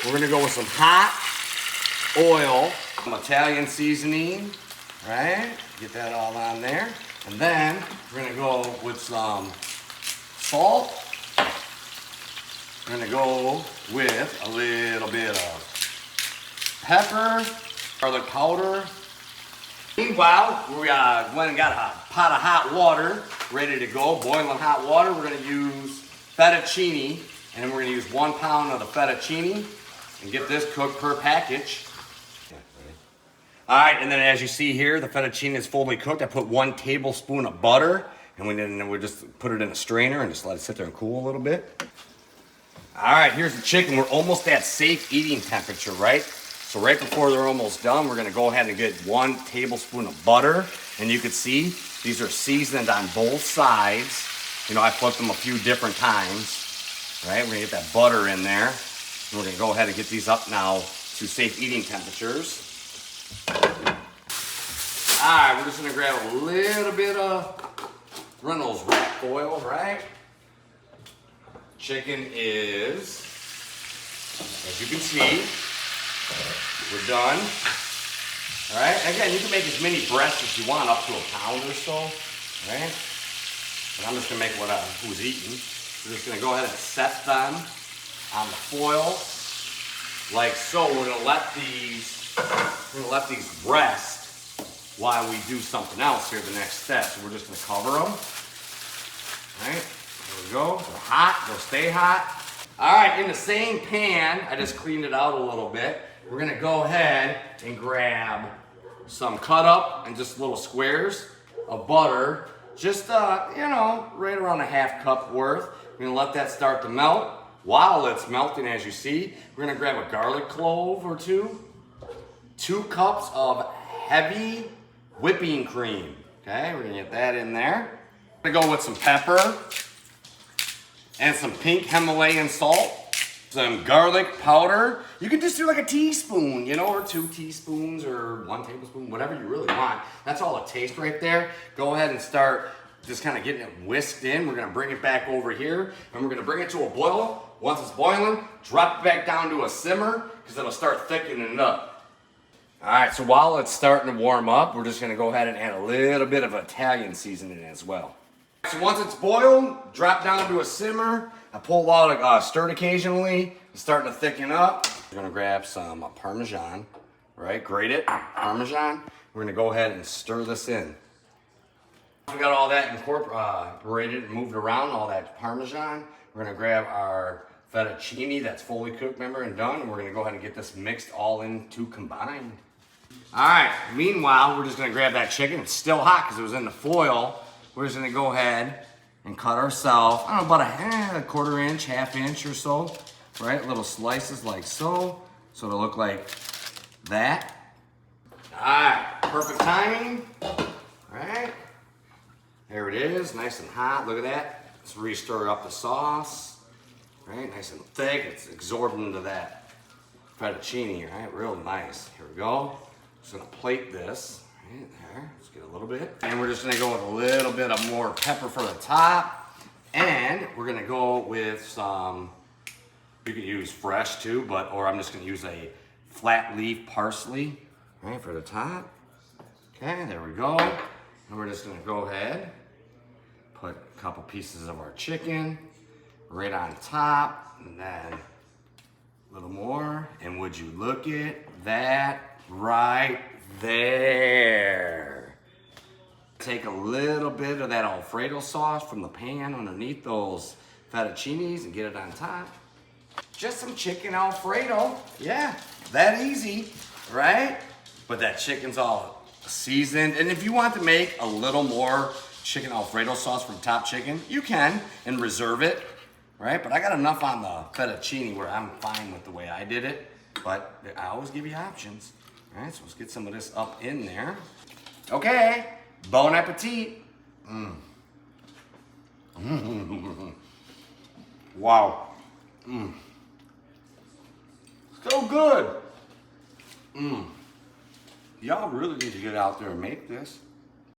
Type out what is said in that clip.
we're gonna go with some hot oil, some Italian seasoning, right? Get that all on there. And then we're gonna go with some salt. We're gonna go with a little bit of pepper, garlic powder. Meanwhile, we went and got a pot of hot water ready to go, boiling hot water. We're gonna use fettuccine, and then we're gonna use 1 pound of the fettuccine and get this cooked per package. All right, and then as you see here, the fettuccine is fully cooked. I put 1 tablespoon of butter, and we just put it in a strainer and just let it sit there and cool a little bit. All right, here's the chicken. We're almost at safe eating temperature, right? So right before they're almost done, we're gonna go ahead and get 1 tablespoon of butter. And you can see, these are seasoned on both sides. You know, I flipped them a few different times, right? We're gonna get that butter in there. And we're gonna go ahead and get these up now to safe eating temperatures. All right, we're just gonna grab a little bit of Reynolds wrap foil, right? Chicken is, as you can see, we're done. All right, again, you can make as many breasts as you want, up to 1 pound or so, right? But I'm just gonna make what who's eating. We're just gonna go ahead and set them on the foil, like so. We're gonna let these rest while we do something else here, the next step. So we're just gonna cover them. All right, there we go. They're hot, they'll stay hot. All right, in the same pan, I just cleaned it out a little bit. We're gonna go ahead and grab some cut up and just little squares of butter. Just, you know, right around a 1/2 cup worth. We're gonna let that start to melt. While it's melting, as you see, we're gonna grab a garlic clove or 2. 2 cups of heavy whipping cream. Okay, we're gonna get that in there. We're gonna go with some pepper and some pink Himalayan salt, some garlic powder. You can just do like a teaspoon, you know, or 2 teaspoons or 1 tablespoon, whatever you really want. That's all it tastes right there. Go ahead and start just kind of getting it whisked in. We're gonna bring it back over here and we're gonna bring it to a boil. Once it's boiling, drop it back down to a simmer because it'll start thickening it up. All right, so while it's starting to warm up, we're just gonna go ahead and add a little bit of Italian seasoning as well. So once it's boiled, drop down to a simmer. I pull out, stir it occasionally. It's starting to thicken up. We're gonna grab some Parmesan, right? Grate it, Parmesan. We're gonna go ahead and stir this in. We got all that incorporated and moved around, all that Parmesan. We're gonna grab our fettuccine that's fully cooked, remember, and done. And we're gonna go ahead and get this mixed all into combined. All right, meanwhile, we're just gonna grab that chicken. It's still hot because it was in the foil. We're just gonna go ahead and cut ourselves, I don't know, about a 1/4 inch, 1/2 inch or so, right? Little slices like so. So it'll look like that. All right, perfect timing, all right? There it is, nice and hot, look at that. Let's re-stir up the sauce, right? Nice and thick, it's absorbed into that fettuccine, right? Real nice, here we go. Just gonna plate this, right there. Let's get a little bit. And we're just gonna go with a little bit of more pepper for the top. And we're gonna go with some, you could use fresh too, or I'm just gonna use a flat leaf parsley, right, for the top. Okay, there we go. And we're just gonna go ahead, put a couple pieces of our chicken right on top, and then a little more. And would you look at that right there? Take a little bit of that Alfredo sauce from the pan underneath those fettuccines and get it on top. Just some chicken Alfredo. Yeah, that easy, right? But that chicken's all seasoned. And if you want to make a little more chicken Alfredo sauce from top chicken, you can, and reserve it, right? But I got enough on the fettuccine where I'm fine with the way I did it. But I always give you options. All right, so let's get some of this up in there. Okay, bon appetit. Wow. So good. Y'all really need to get out there and make this.